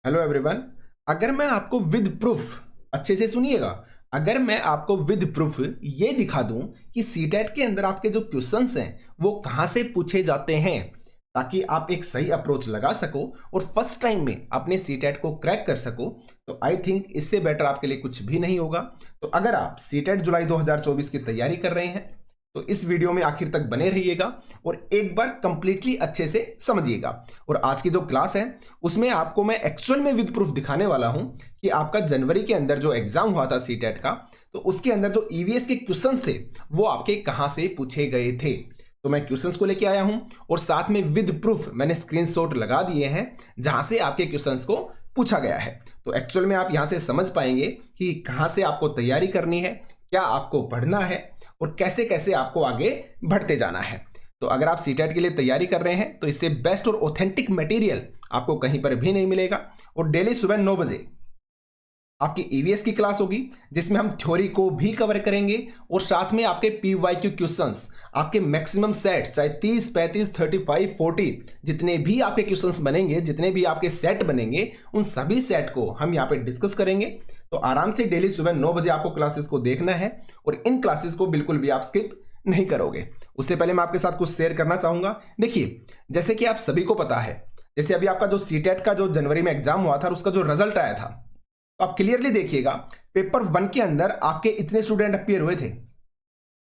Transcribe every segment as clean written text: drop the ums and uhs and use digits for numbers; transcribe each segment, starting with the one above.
Hello everyone. अगर मैं आपको विद प्रूफ, अच्छे से सुनिएगा, अगर मैं आपको विद प्रूफ ये दिखा दूं कि सीटेट के अंदर आपके जो क्वेश्चंस हैं वो कहां से पूछे जाते हैं, ताकि आप एक सही अप्रोच लगा सको और फर्स्ट टाइम में अपने सीटेट को क्रैक कर सको, तो आई थिंक इससे बेटर आपके लिए कुछ भी नहीं होगा। तो अगर आप सीटेट जुलाई 2024 की तैयारी कर रहे हैं तो इस वीडियो में आखिर तक बने रहिएगा और एक बार कंप्लीटली अच्छे से समझिएगा। और आज की जो क्लास है उसमें आपको मैं एक्चुअल में विद प्रूफ दिखाने वाला हूं कि आपका जनवरी के अंदर जो एग्जाम हुआ था सीटेट का, तो उसके अंदर जो ईवीएस के क्वेश्चंस थे वो आपके कहां से पूछे गए थे। तो मैं क्वेश्चंस को लेके आया हूं और साथ में विद प्रूफ मैंने स्क्रीनशॉट लगा दिए हैं जहां से आपके क्वेश्चंस को पूछा गया है। तो एक्चुअल में आप यहां से समझ पाएंगे कि कहां से आपको तैयारी करनी है, क्या आपको पढ़ना है और कैसे कैसे आपको आगे बढ़ते जाना है। तो अगर आप सीटेट के लिए तैयारी कर रहे हैं तो इससे बेस्ट और ऑथेंटिक मटेरियल आपको कहीं पर भी नहीं मिलेगा। और डेली सुबह 9 बजे आपकी ईवीएस की क्लास होगी जिसमें हम थ्योरी को भी कवर करेंगे और साथ में आपके पीवाईक्यू क्वेश्चंस, आपके मैक्सिमम सेट्स, चाहे 30, 35, 35, 40 जितने भी आपके क्वेश्चंस बनेंगे, जितने भी आपके सेट बनेंगे, उन सभी सेट को हम यहाँ पे डिस्कस करेंगे। तो आराम से डेली सुबह 9 बजे आपको क्लासेस को देखना है और इन क्लासेस को बिल्कुल भी आप स्किप नहीं करोगे। उससे पहले मैं आपके साथ कुछ शेयर करना चाहूंगा। देखिए, जैसे कि आप सभी को पता है, जैसे अभी आपका जो सीटेट का जो जनवरी में एग्जाम हुआ था उसका जो रिजल्ट आया था, तो आप क्लियरली देखिएगा पेपर 1 के अंदर आपके इतने स्टूडेंट अपीयर हुए थे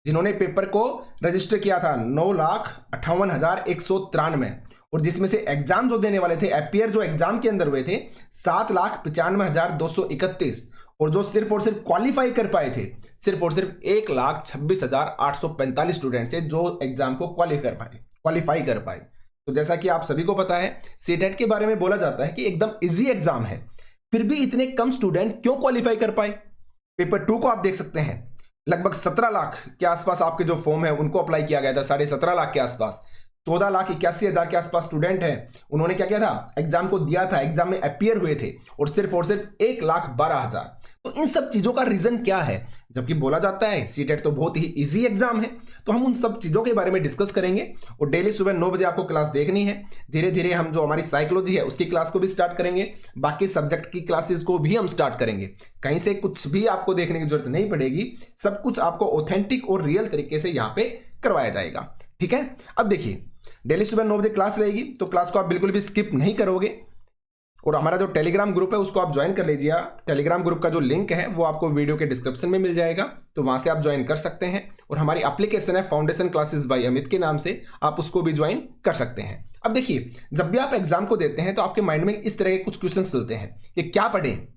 जिन्होंने पेपर को रजिस्टर किया था 9,58,193, और जिसमें से एग्जाम जो देने वाले थे, अपीयर जो एग्जाम के अंदर हुए थे 7,95,231, और जो सिर्फ और सिर्फ क्वालिफाई कर पाए थे सिर्फ और सिर्फ 1,26,845 स्टूडेंट थे जो एग्जाम को क्वालिफाई कर पाए। तो जैसा कि आप सभी को पता है, सीटेट के बारे में बोला जाता है कि एकदम इजी एग्जाम है, फिर भी इतने कम स्टूडेंट क्यों क्वालिफाई कर पाए। पेपर 2 को आप देख सकते हैं, लगभग 17 लाख के आसपास आपके जो फॉर्म है उनको अप्लाई किया गया था, 17.5 लाख के आसपास, 14,81,000 के आसपास स्टूडेंट हैं, उन्होंने क्या किया था, एग्जाम को दिया था, एग्जाम में अपीयर हुए थे, और सिर्फ 1,12,000। तो इन सब चीजों का रीजन क्या है, जबकि बोला जाता है सीटेट तो बहुत ही इजी एग्जाम है। तो हम उन सब चीजों के बारे में डिस्कस करेंगे और डेली सुबह 9 बजे आपको क्लास देखनी है। धीरे धीरे हम जो हमारी साइकोलॉजी है उसकी क्लास को भी स्टार्ट करेंगे, बाकी सब्जेक्ट की क्लासेस को भी हम स्टार्ट करेंगे। कहीं से कुछ भी आपको देखने की जरूरत नहीं पड़ेगी, सब कुछ आपको ऑथेंटिक और रियल तरीके से यहाँ पे करवाया जाएगा। ठीक है, अब देखिए, डेली सुबह 9 बजे क्लास रहेगी, तो क्लास को आप बिल्कुल भी स्किप नहीं करोगे। और हमारा जो टेलीग्राम ग्रुप है उसको आप ज्वाइन कर लीजिए। टेलीग्राम ग्रुप का जो लिंक है वो आपको वीडियो के डिस्क्रिप्शन में मिल जाएगा, तो वहां से आप ज्वाइन कर सकते हैं। और हमारी एप्लीकेशन है फाउंडेशन क्लासेस बाय अमित के नाम से, आप उसको भी ज्वाइन कर सकते हैं। अब देखिए, जब भी आप एग्जाम को देते हैं तो आपके माइंड में इस तरह के कुछ क्वेश्चन चलते हैं कि क्या पढ़ें,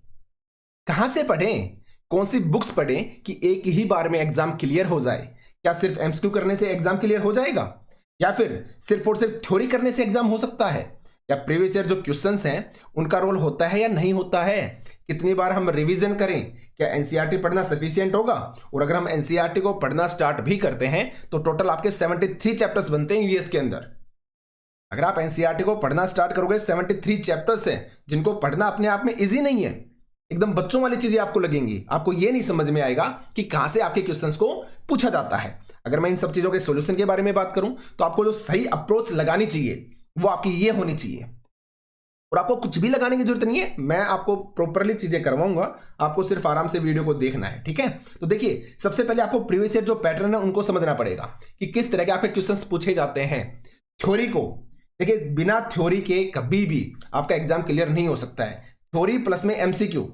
कहां से पढ़ें, कौन सी बुक्स पढ़ें कि एक ही बार में एग्जाम क्लियर हो जाए। क्या सिर्फ एमसीक्यू करने से एग्जाम क्लियर हो जाएगा, या फिर सिर्फ और सिर्फ थ्योरी करने से एग्जाम हो सकता है, या प्रीवियस ईयर जो क्वेश्चंस हैं उनका रोल होता है या नहीं होता है, कितनी बार हम रिवीजन करें, क्या एनसीईआरटी पढ़ना सफिशिएंट होगा। और अगर हम एनसीईआरटी को पढ़ना स्टार्ट भी करते हैं तो टोटल आपके 73 चैप्टर्स बनते हैं यूएस के अंदर। अगर आप एनसीईआरटी को पढ़ना स्टार्ट करोगे, 73 चैप्टर्स हैं जिनको पढ़ना अपने आप में इजी नहीं है, एकदम बच्चों वाली चीजें आपको लगेंगी, आपको ये नहीं समझ में आएगा कि कहां से आपके क्वेश्चंस को पूछा जाता है। अगर मैं इन सब चीजों के सॉल्यूशन के बारे में बात करूं तो आपको जो सही अप्रोच लगानी चाहिए वो आपकी ये होनी चाहिए, और आपको कुछ भी लगाने की जरूरत नहीं है, मैं आपको प्रॉपरली चीजें करवाऊंगा, आपको सिर्फ आराम से वीडियो को देखना है। ठीक है, तो देखिए, सबसे पहले आपको प्रीवियस ईयर जो पैटर्न है उनको समझना पड़ेगा कि किस तरह के आपके क्वेश्चंस पूछे जाते हैं। थ्योरी को देखिए, बिना थ्योरी के कभी भी आपका एग्जाम क्लियर नहीं हो सकता है। थ्योरी प्लस में एमसीक्यू,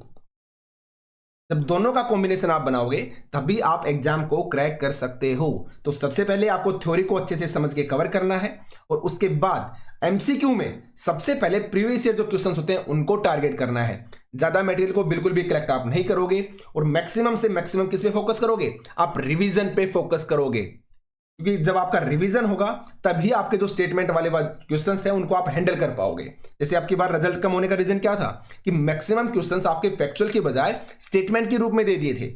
जब दोनों का कॉम्बिनेशन आप बनाओगे तभी आप एग्जाम को क्रैक कर सकते हो। तो सबसे पहले आपको थ्योरी को अच्छे से समझ के कवर करना है, और उसके बाद एमसीक्यू में सबसे पहले प्रीवियस ईयर जो क्वेश्चंस होते हैं उनको टारगेट करना है। ज्यादा मटेरियल को बिल्कुल भी कलेक्ट आप नहीं करोगे, और मैक्सिमम से मैक्सिमम किस पे फोकस करोगे, आप रिवीजन पे फोकस करोगे, क्योंकि जब आपका रिवीजन होगा तभी आपके जो स्टेटमेंट वाले क्वेश्चंस हैं उनको आप हैंडल कर पाओगे। जैसे आपकी बार रिजल्ट कम होने का रीजन क्या था कि मैक्सिमम क्वेश्चंस आपके फैक्चुअल के बजाय स्टेटमेंट के रूप में दे दिए थे।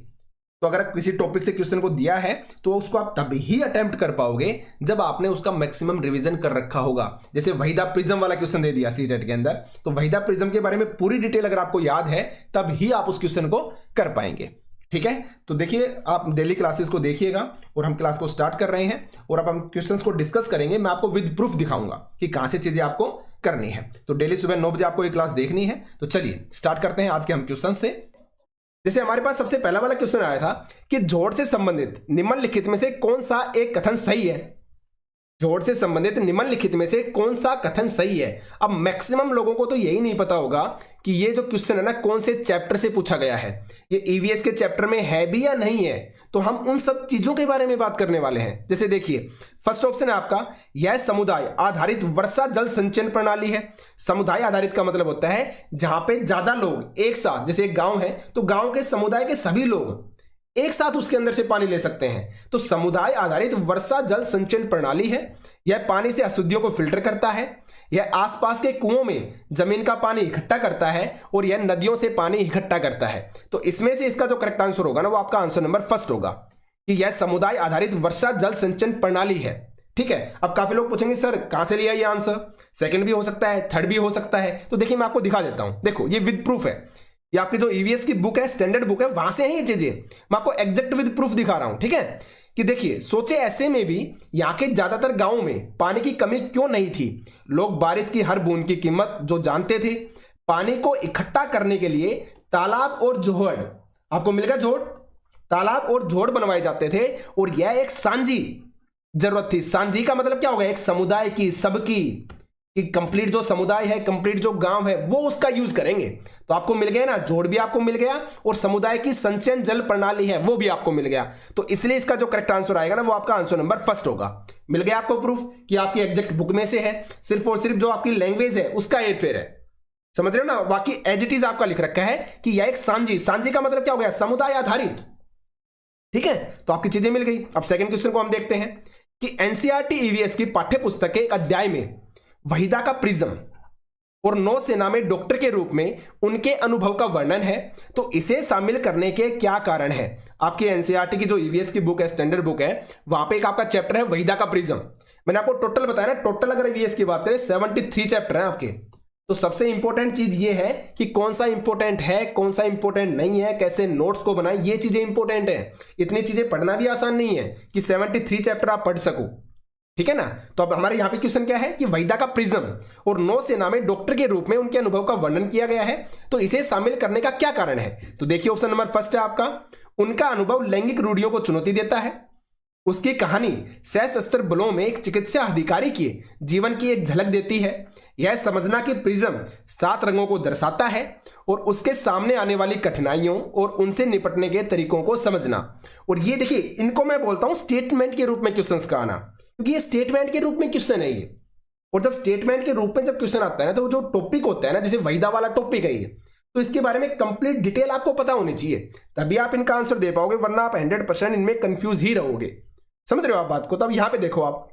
तो अगर किसी टॉपिक से क्वेश्चन को दिया है तो उसको आप तभी ही अटेम्प्ट कर पाओगे जब आपने उसका मैक्सिमम रिवीजन कर रखा होगा। जैसे वहीदा प्रिज्म वाला क्वेश्चन दे दिया सीटेट के अंदर, तो वहीदा प्रिज्म के बारे में पूरी डिटेल अगर आपको याद है तब ही आप उस क्वेश्चन को कर पाएंगे। ठीक है, तो देखिए, आप डेली क्लासेस को देखिएगा और हम क्लास को स्टार्ट कर रहे हैं, और अब हम क्वेश्चंस को डिस्कस करेंगे। मैं आपको विद प्रूफ दिखाऊंगा कि कहां से चीजें आपको करनी है। तो डेली सुबह 9 बजे आपको ये क्लास देखनी है। तो चलिए स्टार्ट करते हैं आज के हम क्वेश्चन से। जैसे हमारे पास सबसे पहला वाला क्वेश्चन आया था कि जोड़ से संबंधित निम्नलिखित में से कौन सा एक कथन सही है। जोड़ से संबंधित निम्नलिखित में से कौन सा कथन सही है। अब मैक्सिमम लोगों को तो यही नहीं पता होगा कि ये जो क्वेश्चन है ना कौन से चैप्टर से पूछा गया है, ये ईवीएस के चैप्टर में है भी या नहीं है। तो हम उन सब चीजों के बारे में बात करने वाले हैं। जैसे देखिए फर्स्ट ऑप्शन है आपका, यह समुदाय आधारित वर्षा जल संचयन प्रणाली है। समुदाय आधारित का मतलब होता है जहां पे ज्यादा लोग एक साथ, जैसे एक गांव है तो गांव के समुदाय के सभी लोग एक साथ उसके अंदर से पानी ले सकते हैं। तो समुदाय आधारित वर्षा जल संचयन प्रणाली है। यह पानी से अशुद्धियों को फिल्टर करता है, यह आसपास के कुओं में जमीन का पानी इकट्ठा करता है और यह नदियों से पानी इकट्ठा करता है। तो इसमें से इसका जो करेक्ट आंसर होगा ना वो आपका आंसर नंबर फर्स्ट होगा कि यह समुदाय आधारित वर्षा जल संचयन प्रणाली है। ठीक है। अब काफी लोग पूछेंगे सर कहां से लिया ये आंसर, सेकंड भी हो सकता है, थर्ड भी हो सकता है। तो देखिए मैं आपको दिखा देता हूं। देखो ये विद प्रूफ है, ये आपकी जो ईवीएस की बुक है, स्टैंडर्ड बुक है, वहां से है ये चीजें। मैं आपको एग्जैक्ट विद प्रूफ दिखा रहा हूं। ठीक है कि देखिए सोचे ऐसे में भी यहाँ के ज्यादातर गांवों में पानी की कमी क्यों नहीं थी। लोग बारिश की हर बूंद की कीमत जो जानते थे, पानी को इकट्ठा करने के लिए तालाब और जोहड़, आपको मिलेगा जोड़, तालाब और जोड़ बनवाए जाते थे और यह एक सांझी जरूरत थी। सांझी का मतलब क्या होगा, एक समुदाय की, सबकी, कि कंप्लीट जो समुदाय है, कंप्लीट जो गांव है वो उसका यूज करेंगे। तो आपको मिल गया ना, जोड़ भी आपको मिल गया और समुदाय की संचयन जल प्रणाली है वो भी आपको मिल गया। तो इसलिए इसका जो करेक्ट आंसर आएगा ना वो आपका आंसर नंबर फर्स्ट होगा। मिल गया आपको प्रूफ कि आपकी एग्जैक्ट बुक में से है, सिर्फ और सिर्फ जो आपकी लैंग्वेज है उसका हेरफेर है। समझ रहे हो ना, बाकी एज इट इज आपका लिख रखा है कि यह एक सांझी, सांझी का मतलब क्या हो गया, समुदाय आधारित। ठीक है, तो आपकी चीजें मिल गई। अब सेकंड क्वेश्चन को हम देखते हैं कि एनसीईआरटी ईवीएस की पाठ्य पुस्तक के एक अध्याय में वहीदा का प्रिज्म और नौसेना में डॉक्टर के रूप में उनके अनुभव का वर्णन है। तो इसे शामिल करने के क्या कारण है। आपकी एनसीईआरटी की जो ईवीएस की बुक है, स्टैंडर्ड बुक है, वहां पे एक आपका चैप्टर है वहीदा का प्रिज्म। मैंने आपको टोटल बताया ना, टोटल अगर ईवीएस की बात करें 73 चैप्टर हैं आपके। तो सबसे इंपॉर्टेंट चीज ये है कि कौन सा इंपॉर्टेंट है, कौन सा इंपॉर्टेंट नहीं है, कैसे नोट्स को बनाए, ये चीजें इंपॉर्टेंट है। इतनी चीजें पढ़ना भी आसान नहीं है कि 73 चैप्टर आप पढ़ सको। ठीक है ना। तो अब हमारे यहां पे क्वेश्चन क्या है कि वहीदा का प्रिज्म और नौसेना में डॉक्टर के रूप में उनके अनुभव का वर्णन किया गया है। तो इसे शामिल करने का क्या कारण है। तो देखिए ऑप्शन नंबर फर्स्ट है आपका, उनका अनुभव लैंगिक रूढ़ियों को चुनौती देता है। उसकी कहानी सशस्त्र बलों में एक चिकित्सा अधिकारी के जीवन की एक झलक देती है। यह समझना कि प्रिज्म 7 रंगों को दर्शाता है और उसके सामने आने वाली कठिनाइयों और उनसे निपटने के तरीकों को समझना। और ये देखिए इनको मैं बोलता हूं स्टेटमेंट के रूप में क्वेश्चंस का आना, क्योंकि ये स्टेटमेंट के रूप में क्वेश्चन है ये। और जब स्टेटमेंट के रूप में जब क्वेश्चन आता है ना, तो जो टॉपिक होता है ना, जैसे वहीदा वाला टॉपिक है ये, तो इसके बारे में कंप्लीट डिटेल आपको पता होनी चाहिए, तभी आप इनका आंसर दे पाओगे, वरना आप 100% इनमें कंफ्यूज ही रहोगे। समझ रहे हो आप बात को। तब यहां पे देखो आप,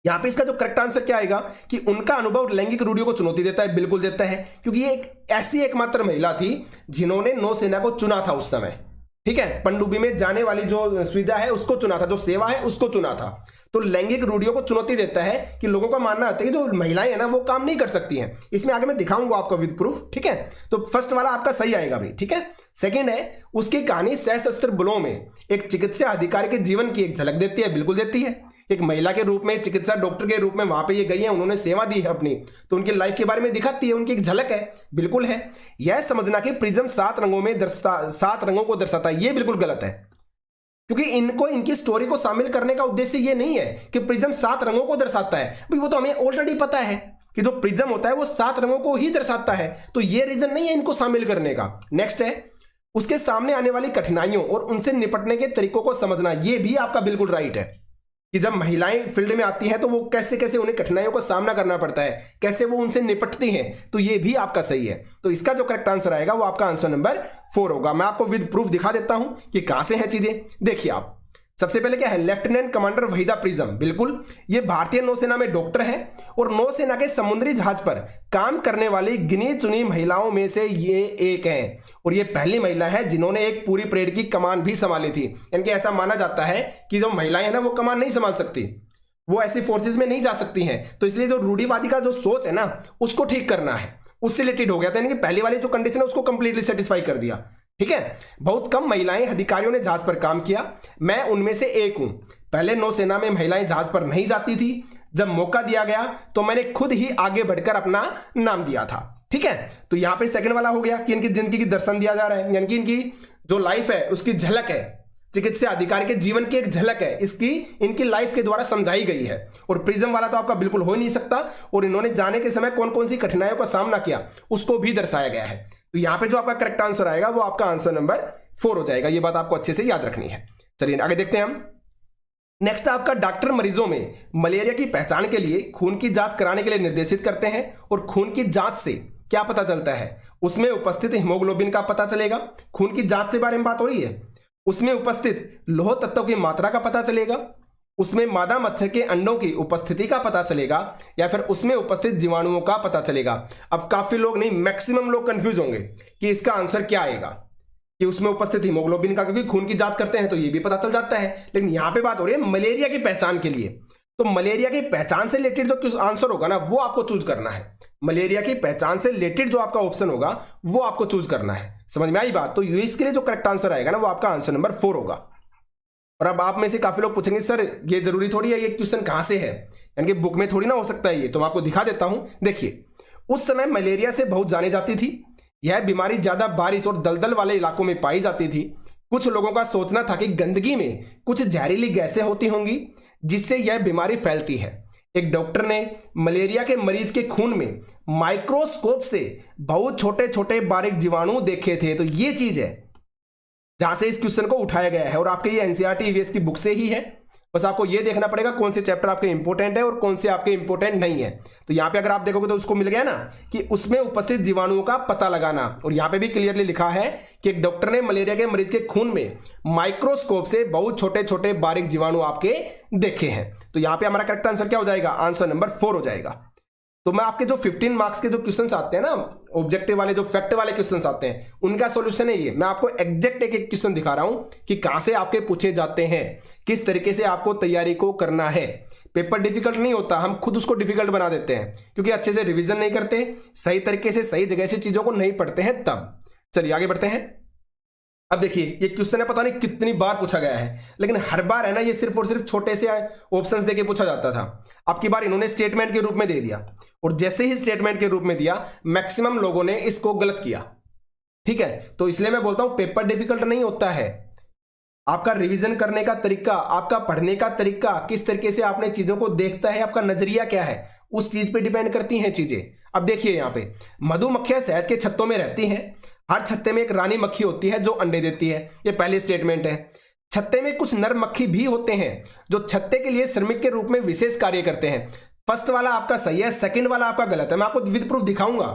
यहां पे इसका जो करेक्ट आंसर क्या आएगा कि उनका अनुभव लैंगिक रूढ़ियों को चुनौती देता है। बिल्कुल देता है, क्योंकि ये एक ऐसी एकमात्र महिला थी जिन्होंने नौसेना को चुना था उस समय। ठीक है, पनडुब्बी में जाने वाली जो सुविधा है उसको चुना था, जो सेवा है उसको चुना था। तो लैंगिक रूढ़ियों को चुनौती देता है कि लोगों का मानना होता है कि जो महिलाएं हैं ना वो काम नहीं कर सकती हैं। इसमें आगे मैं दिखाऊंगा आपको विद प्रूफ। ठीक है, तो फर्स्ट वाला आपका सही आएगा भाई। ठीक है, सेकंड है उसकी कहानी सशस्त्र बलों में एक चिकित्सा अधिकारी के जीवन की एक झलक देती है। बिल्कुल देती है। एक महिला के रूप में, चिकित्सा डॉक्टर के रूप में वहां पे ये गई है, उन्होंने सेवा दी है अपनी, तो उनकी लाइफ के बारे में दिखाती है, उनकी एक झलक है। बिल्कुल है। यह समझना कि प्रिज्म 7 रंगों में 7 रंगों को दर्शाता है, ये बिल्कुल गलत है, क्योंकि इनको इनकी स्टोरी को शामिल करने का उद्देश्य ये नहीं है कि प्रिज्म 7 रंगों को दर्शाता है। भाई वो तो हमें ऑलरेडी पता है कि जो प्रिज्म होता है वो 7 रंगों को ही दर्शाता है, तो ये रीजन नहीं है इनको शामिल करने का। नेक्स्ट है उसके सामने आने वाली कठिनाइयों और उनसे निपटने के तरीकों को समझना, ये भी आपका बिल्कुल राइट है कि जब महिलाएं फील्ड में आती हैं तो वो कैसे कैसे उन्हें कठिनाइयों का सामना करना पड़ता है, कैसे वो उनसे निपटती हैं, तो ये भी आपका सही है। तो इसका जो करेक्ट आंसर आएगा वो आपका आंसर नंबर 4 होगा। मैं आपको विद प्रूफ दिखा देता हूं कि कहां से हैं चीजें। देखिए आप, सबसे पहले क्या है, लेफ्टिनेंट कमांडर वहीदा प्रिज्म। बिल्कुल, ये भारतीय नौसेना में डॉक्टर है और नौसेना के समुद्री जहाज पर काम करने वाली गिनी चुनी महिलाओं में से ये एक हैं और ये पहली महिला है जिन्होंने एक पूरी परेड की कमान भी संभाली थी। यानी कि ऐसा माना जाता है कि जो महिलाएं हैं ना वो कमान नहीं संभाल सकती, वो ऐसी फोर्सेज में नहीं जा सकती हैं। तो इसलिए जो रूढ़िवादी का जो सोच है ना उसको ठीक करना है, उससे रिलेटेड हो गया था। यानी कि पहली वाली जो कंडीशन है उसको कंप्लीटली सेटिस्फाई कर दिया। ठीक है, बहुत कम महिलाएं अधिकारियों ने जहाज पर काम किया, मैं उनमें से एक हूं। पहले नौसेना में महिलाएं जहाज पर नहीं जाती थी, जब मौका दिया गया तो मैंने खुद ही आगे बढ़कर अपना नाम दिया था। ठीक है, तो यहां पे सेकंड वाला हो गया कि इनकी जिंदगी की दर्शन दिया जा रहा है, यानी कि इनकी जो लाइफ है उसकी झलक है, चिकित्सा अधिकारी के जीवन की एक झलक है, इसकी इनकी लाइफ के द्वारा समझाई गई है। और प्रिज्म वाला तो आपका बिल्कुल हो ही नहीं सकता, और इन्होंने जाने के समय कौन कौन सी कठिनाइयों का सामना किया उसको भी दर्शाया गया है। तो यहां पे जो आपका करेक्ट आंसर आएगा वो आपका आंसर नंबर 4 हो जाएगा। ये बात आपको अच्छे से याद रखनी है। चलिए आगे देखते हैं हम। नेक्स्ट आपका डॉक्टर मरीजों में मलेरिया की पहचान के लिए खून की जांच कराने के लिए निर्देशित करते हैं, और खून की जांच से क्या पता चलता है? उसमें उपस्थित हीमोग्लोबिन का पता चलेगा। खून की जांच से बारे में बात हो रही है। उसमें उपस्थित लौह तत्वों की मात्रा का पता चलेगा, उसमें मादा मच्छर के अंडों की उपस्थिति का पता चलेगा, या फिर उसमें उपस्थित जीवाणुओं का पता चलेगा। अब काफी लोग नहीं, मैक्सिमम लोग कंफ्यूज होंगे कि इसका आंसर क्या आएगा, कि उसमें उपस्थित हीमोग्लोबिन का, क्योंकि खून की जांच करते हैं तो ये भी पता चल जाता है, लेकिन यहां पे बात हो रही है मलेरिया की पहचान के लिए। तो मलेरिया की पहचान से रिलेटेड जो आंसर होगा ना वो आपको चूज करना है। मलेरिया की पहचान से रिलेटेड जो आपका ऑप्शन होगा वो आपको चूज करना है। समझ में आई बात? तो इसके लिए जो करेक्ट आंसर आएगा ना वो आपका आंसर नंबर 4 होगा। और अब आप में से काफी लोग पूछेंगे सर ये जरूरी थोड़ी है, ये क्वेश्चन कहां से है, यानी कि बुक में थोड़ी ना हो सकता है ये, तो मैं आपको दिखा देता हूं। देखिए, उस समय मलेरिया से बहुत जानी जाती थी। यह बीमारी ज्यादा बारिश और दलदल वाले इलाकों में पाई जाती थी। कुछ लोगों का सोचना था कि गंदगी में कुछ जहरीली गैसें होती होंगी जिससे यह बीमारी फैलती है। एक डॉक्टर ने मलेरिया के मरीज के खून में माइक्रोस्कोप से बहुत छोटे छोटे बारीक जीवाणु देखे थे। तो ये चीज है जहां से इस क्वेश्चन को उठाया गया है, और आपके ये एनसीईआरटी ईवीएस की बुक से ही है। बस आपको ये देखना पड़ेगा कौन से चैप्टर आपके इंपॉर्टेंट है और कौन से आपके इंपॉर्टेंट नहीं है। तो यहां पे अगर आप देखोगे तो उसको मिल गया ना कि उसमें उपस्थित जीवाणुओं का पता लगाना, और यहां पे भी क्लियरली लिखा है कि एक डॉक्टर ने मलेरिया के मरीज के खून में माइक्रोस्कोप से बहुत छोटे छोटे बारीक जीवाणु आपके देखे हैं। तो यहां पे हमारा करेक्ट आंसर क्या हो जाएगा? आंसर नंबर 4 हो जाएगा। तो मैं आपके जो 15 मार्क्स के जो क्वेश्चंस आते हैं ना, ऑब्जेक्टिव वाले जो फैक्ट वाले क्वेश्चंस आते हैं, उनका सॉल्यूशन है ये। मैं आपको एग्जैक्ट एक क्वेश्चन दिखा रहा हूं कि कहां से आपके पूछे जाते हैं, किस तरीके से आपको तैयारी को करना है। पेपर डिफिकल्ट नहीं होता, हम खुद उसको डिफिकल्ट बना देते हैं क्योंकि अच्छे से रिविजन नहीं करते, सही तरीके से सही जगह से चीजों को नहीं पढ़ते हैं तब। चलिए आगे बढ़ते हैं। अब देखिए, ये क्वेश्चन है पता नहीं कितनी बार पूछा गया है, लेकिन हर बार है ना ये सिर्फ और सिर्फ छोटे से ऑप्शंस देके पूछा जाता था। अब की बार इन्होंने स्टेटमेंट के रूप में दे दिया, और जैसे ही स्टेटमेंट के रूप में दिया मैक्सिमम लोगों ने इसको गलत किया। ठीक है, तो इसलिए मैं बोलता हूं पेपर डिफिकल्ट नहीं होता है, आपका रिवीजन करने का तरीका, आपका पढ़ने का तरीका, किस तरीके से आपने चीजों को देखता है, आपका नजरिया क्या है, उस चीज पे डिपेंड करती हैं चीजें। अब देखिए यहाँ पे मधुमक्खियां शहद के छत्तों में रहती हैं। हर छत्ते में एक रानी मक्खी होती है जो अंडे देती है, ये पहली स्टेटमेंट है। छत्ते में कुछ नर मक्खी भी होते हैं जो छत्ते के लिए श्रमिक के रूप में विशेष कार्य करते हैं। फर्स्ट वाला आपका सही है, सेकंड वाला आपका गलत है। मैं आपको विद प्रूफ दिखाऊंगा,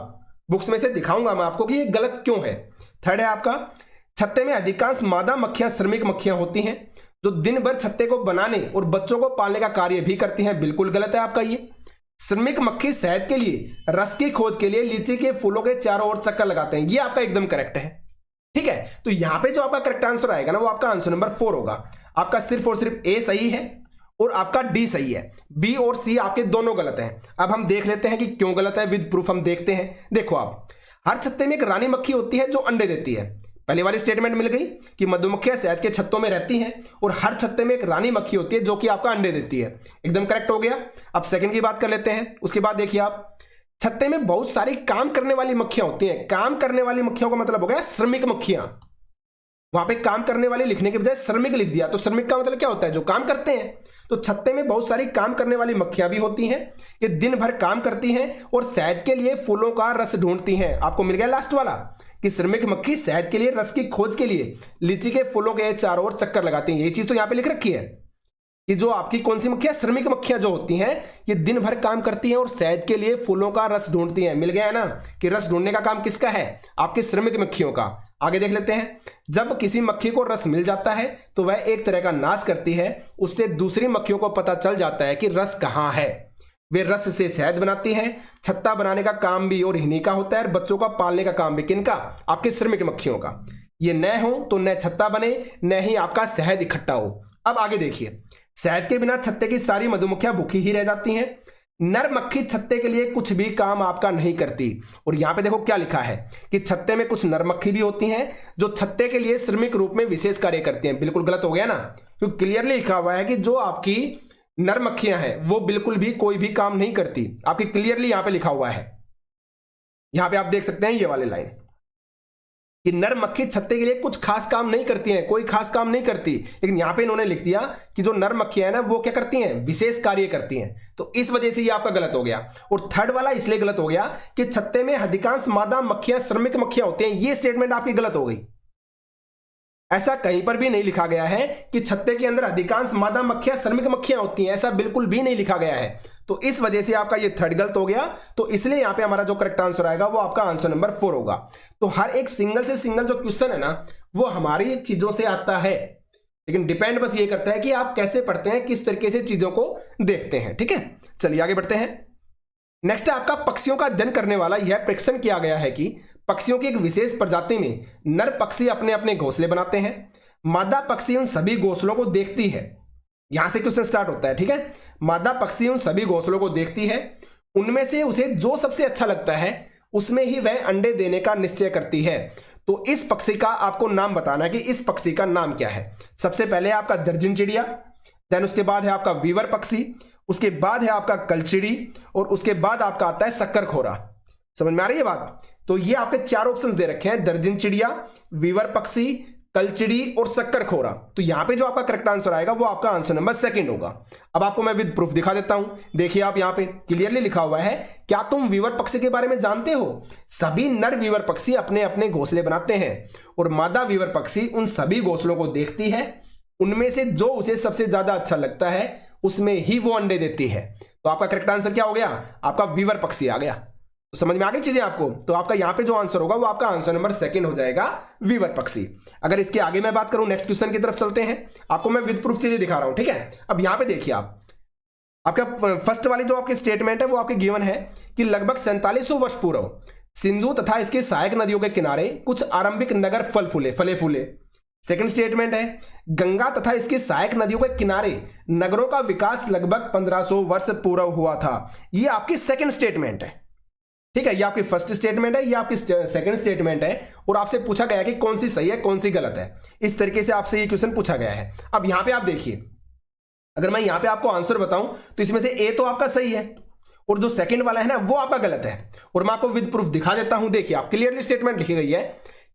बुक्स में से दिखाऊंगा मैं आपको कि ये गलत क्यों है। थर्ड है आपका, छत्ते में अधिकांश मादा मक्खियां श्रमिक मक्खियां होती हैं जो दिन भर छत्ते को बनाने और बच्चों को पालने का कार्य भी करती हैं। बिल्कुल गलत है आपका ये। श्रमिक मक्खी शहद के लिए, रस की खोज के लिए लीची के फूलों के चारों ओर चक्कर लगाते हैं। ये आपका एकदम करेक्ट है। ठीक है, तो यहां पे जो आपका करेक्ट आंसर आएगा ना वो आपका आंसर नंबर 4 होगा। आपका सिर्फ और सिर्फ ए सही है और आपका डी सही है, बी और सी आपके दोनों गलत हैं। अब हम देख लेते हैं कि क्यों गलत है, विद प्रूफ हम देखते हैं। देखो आप, हर छत्ते में एक रानी मक्खी होती है जो अंडे देती है। पहली वाली स्टेटमेंट मिल गई कि मधुमक्खियां शहद के छत्तों में रहती हैं और हर छत्ते में एक रानी मक्खी होती है जो कि आपका अंडे देती है। एकदम करेक्ट हो गया। अब सेकंड की बात कर लेते हैं। उसके बाद देखिए आप, छत्ते में बहुत सारी काम करने वाली मक्खियां होती हैं। काम करने वाली मक्खियों का मतलब हो गया श्रमिक मक्खियां। वहां पे काम करने वाले लिखने के बजाय श्रमिक लिख दिया, तो श्रमिक का मतलब क्या होता है? जो काम करते हैं। तो छत्ते में बहुत सारी काम करने वाली मक्खियां भी होती हैं। ये दिन भर काम करती हैं और शहद के लिए फूलों का रस ढूंढती हैं। आपको मिल गया लास्ट वाला कि श्रमिक मक्खी शहद के लिए, रस की खोज के लिए लीची के फूलों के चारों ओर चक्कर लगाती हैं। ये चीज तो यहां पे लिख रखी है कि जो आपकी कौन सी मक्खियां, श्रमिक मक्खियां जो होती हैं, ये दिन भर काम करती हैं और शहद के लिए फूलों का रस ढूंढती हैं। मिल गया है ना कि रस ढूंढने का काम किसका है? आपकी श्रमिक मक्खियों का। आगे देख लेते हैं। जब किसी मक्खी को रस मिल जाता है तो वह एक तरह का नाच करती है। उससे दूसरी मक्खियों को पता चल जाता है कि रस कहां है। वे रस से शहद बनाती हैं। छत्ता बनाने का काम भी और इन्हीं का होता है, और बच्चों का पालने का काम भी किनका? आपके श्रमिक मक्खियों का। ये न हो तो न छत्ता बने, न ही आपका शहद इकट्ठा हो। अब आगे देखिए, शहद के बिना छत्ते की सारी मधुमक्खियां भूखी ही रह जाती हैं। नर मक्खी छत्ते के लिए कुछ भी काम आपका नहीं करती। और यहां पे देखो क्या लिखा है कि छत्ते में कुछ नर मक्खी भी होती हैं जो छत्ते के लिए श्रमिक रूप में विशेष कार्य करती हैं। बिल्कुल गलत हो गया ना, क्योंकि क्लियरली लिखा हुआ है कि जो आपकी नर मक्खियां हैं वो बिल्कुल भी कोई भी काम नहीं करती। आपकी क्लियरली यहां पे लिखा हुआ है, यहां पे आप देख सकते हैं ये वाले लाइन कि नर मक्खी छत्ते के लिए कुछ खास काम नहीं करती हैं, कोई खास काम नहीं करती। लेकिन यहां पे इन्होंने लिख दिया कि जो नर मक्खियां हैं ना वो क्या करती हैं, विशेष कार्य करती हैं। तो इस वजह से ये आपका गलत हो गया। और थर्ड वाला इसलिए गलत हो गया कि छत्ते में अधिकांश मादा मक्खियां श्रमिक मक्खियां होती हैं, ये स्टेटमेंट आपकी गलत हो गई। ऐसा कहीं पर भी नहीं लिखा गया है कि छत्ते के अंदर अधिकांश मादा मक्खियां श्रमिक मक्खियां होती हैं, ऐसा बिल्कुल भी नहीं लिखा गया है। तो इस वजह से आपका ये थर्ड गलत हो गया। तो इसलिए यहां पे हमारा जो करेक्ट आंसर आएगा वो आपका आंसर नंबर 4 होगा। तो हर एक सिंगल से सिंगल जो क्वेश्चन है ना वो हमारी चीजों से आता है, लेकिन डिपेंड बस ये करता है कि आप कैसे पढ़ते हैं, किस तरीके से चीजों को देखते हैं। ठीक है, चलिए आगे बढ़ते हैं। नेक्स्ट है आपका पक्षियों का अध्ययन करने वाला। यह परीक्षण किया गया है कि पक्षियों की एक विशेष प्रजाति में नर पक्षी अपने अपने घोंसले बनाते हैं, मादा पक्षी उन सभी घोंसलों को देखती है। यहां से क्वेश्चन स्टार्ट होता है। ठीक है, मादा पक्षी उन सभी घोंसलों को देखती है, उनमें से उसे जो सबसे अच्छा लगता है उसमें ही वह अंडे देने का निश्चय करती है। तो इस पक्षी का आपको नाम बताना है कि इस पक्षी का नाम क्या है। सबसे पहले आपका दर्जन चिड़िया, देन उसके बाद है आपका वीवर पक्षी, उसके बाद है आपका कलचिड़ी, और उसके बाद आपका आता है शक्करखोरा। समझ में आ रही है बात? तो ये आपके 4 ऑप्शंस दे रखे हैं, दर्जन चिड़िया, वीवर पक्षी, कलचिड़ी और शक्करखोरा। तो यहां पे जो आपका करेक्ट आंसर आएगा वो आपका आंसर नंबर 2 होगा। अब आपको मैं विद प्रूफ दिखा देता हूं। देखिए आप यहां पे क्लियरली लिखा हुआ है, क्या तुम वीवर पक्षी के बारे में जानते हो? सभी नर वीवर पक्षी अपने अपने घोंसले बनाते हैं और मादा वीवर पक्षी उन सभी घोंसलों को देखती है, उनमें से जो उसे सबसे ज्यादा अच्छा लगता है उसमें ही वो अंडे देती है। तो आपका करेक्ट आंसर क्या हो गया? आपका वीवर पक्षी आ गया। तो समझ में आ गई चीजें आपको? तो आपका यहां पे जो आंसर होगा वो आपका आंसर नंबर 2 हो जाएगा, वीवर पक्षी। अगर इसके आगे मैं बात करूं, नेक्स्ट क्वेश्चन की तरफ चलते हैं। आपको मैं विद प्रूफ चीजें दिखा रहा हूं। ठीक है, अब यहां पे देखिए आप, आपका फर्स्ट वाली जो आपकी स्टेटमेंट है वो आपके गिवन है कि लगभग 4700 वर्ष पूर्व सिंधु तथा इसकी सहायक नदियों के किनारे कुछ आरंभिक नगर फले फूले। सेकंड स्टेटमेंट है गंगा तथा इसकी सहायक नदियों के किनारे नगरों का विकास लगभग 1500 वर्ष पूर्व हुआ था। ये आपकी सेकंड स्टेटमेंट है। ठीक है, ये आपकी फर्स्ट स्टेटमेंट है, ये आपकी सेकंड स्टेटमेंट है, और आपसे पूछा गया है कि कौन सी सही है कौन सी गलत है। इस तरीके से आपसे ये क्वेश्चन पूछा गया है। अब यहां पे आप देखिए, अगर मैं यहां पे आपको आंसर बताऊं तो इसमें से ए तो आपका सही है और जो सेकंड वाला है ना वो आपका गलत है। और मैं आपको विद प्रूफ दिखा देता हूं। देखिए आप, क्लियरली स्टेटमेंट लिखी गई है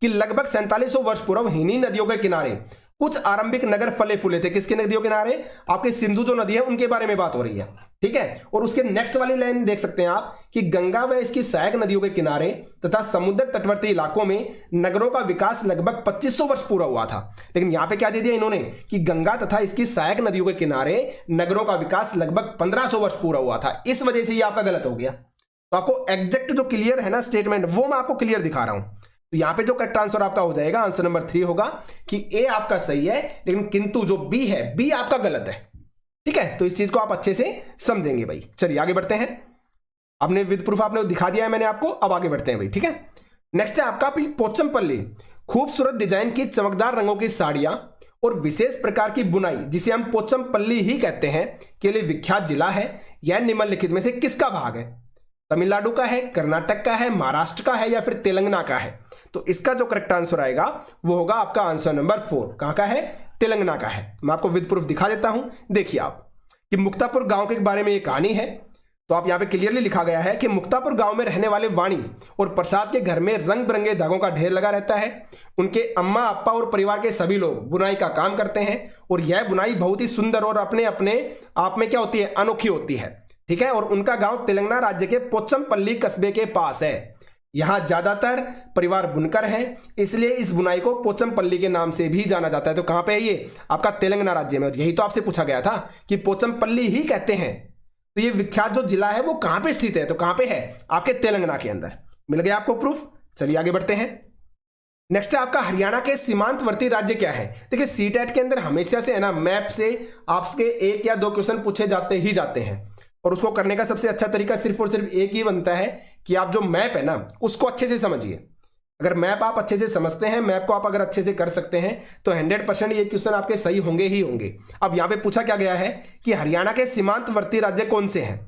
कि लगभग 4700 वर्ष पूर्व हिनी नदियों के किनारे कुछ आरंभिक नगर फले फूले थे। किसके नदियों के किनारे? आपके सिंधु जो नदी है उनके बारे में बात हो रही है। ठीक है, और उसके नेक्स्ट वाली लाइन देख सकते हैं आप कि गंगा व इसकी सहायक नदियों के किनारे तथा समुद्र तटवर्ती इलाकों में नगरों का विकास लगभग 2500 वर्ष पूरा हुआ था। लेकिन यहां पे क्या दे दिया इन्होंने कि गंगा तथा इसकी सहायक नदियों के किनारे नगरों का विकास लगभग 1500 वर्ष पूरा हुआ था। इस वजह से ये आपका गलत हो गया। तो आपको एग्जैक्ट जो क्लियर है ना स्टेटमेंट, वो मैं आपको क्लियर दिखा रहा हूं। तो यहां पे जो करेक्ट आंसर आपका हो जाएगा आंसर नंबर 3 होगा कि ए आपका सही है, लेकिन किंतु जो बी है, बी आपका गलत है। ठीक है, तो इस चीज को आप अच्छे से समझेंगे भाई। चलिए आगे बढ़ते हैं। आपने विद प्रूफ आपने दिखा दिया है मैंने आपको, अब आगे बढ़ते हैं भाई। ठीक है, नेक्स्ट है आपका पोचमपल्ली। खूबसूरत डिजाइन की चमकदार रंगों की साड़ियां और विशेष प्रकार की बुनाई, जिसे हम पोचमपल्ली ही कहते हैं, के लिए विख्यात जिला है। यह निम्नलिखित में से किसका भाग है? तमिलनाडु का है, कर्नाटक का है, महाराष्ट्र का है या फिर तेलंगाना का है? तो इसका जो करेक्ट आंसर आएगा वो होगा आपका आंसर नंबर 4। कहां का है? तेलंगाना का है। मैं आपको विद प्रूफ दिखा देता हूं। देखिए आप कि मुक्तापुर गांव के बारे में ये कहानी है। तो आप यहां पे क्लियरली लिखा गया है कि मुक्तापुर गांव में रहने वाले वाणी और प्रसाद के घर में रंग बिरंगे धागों का ढेर लगा रहता है। उनके अम्मा अप्पा और परिवार के सभी लोग बुनाई का काम करते हैं और यह बुनाई बहुत ही सुंदर और अपने अपने आप में क्या होती है? अनोखी होती है। ठीक है, और उनका गांव तेलंगाना राज्य के पोचमपल्ली कस्बे के पास है। यहां ज्यादातर परिवार बुनकर हैं, इसलिए इस बुनाई को पोचमपल्ली के नाम से भी जाना जाता है। तो कहां पे है ये? आपका तेलंगाना राज्य में। और यही तो आपसे पूछा गया था कि पोचमपल्ली ही कहते हैं। तो ये विख्यात जो जिला है वो कहां पे स्थित है? तो कहां पे है? आपके तेलंगाना के अंदर। मिल गया आपको प्रूफ। चलिए आगे बढ़ते हैं। नेक्स्ट है आपका हरियाणा के सीमांतवर्ती राज्य क्या है? देखिए सीटेट के अंदर हमेशा से है ना मैप से आपके 1 या 2 क्वेश्चन पूछे जाते ही जाते हैं, और उसको करने का सबसे अच्छा तरीका सिर्फ और सिर्फ एक ही बनता है कि आप जो मैप है ना उसको अच्छे से समझिए। अगर मैप आप अच्छे से समझते हैं, मैप को आप अगर अच्छे से कर सकते हैं तो 100% ये क्वेश्चन आपके सही होंगे ही होंगे। अब यहां पे पूछा क्या गया है कि हरियाणा के सीमांतवर्ती राज्य कौन से हैं,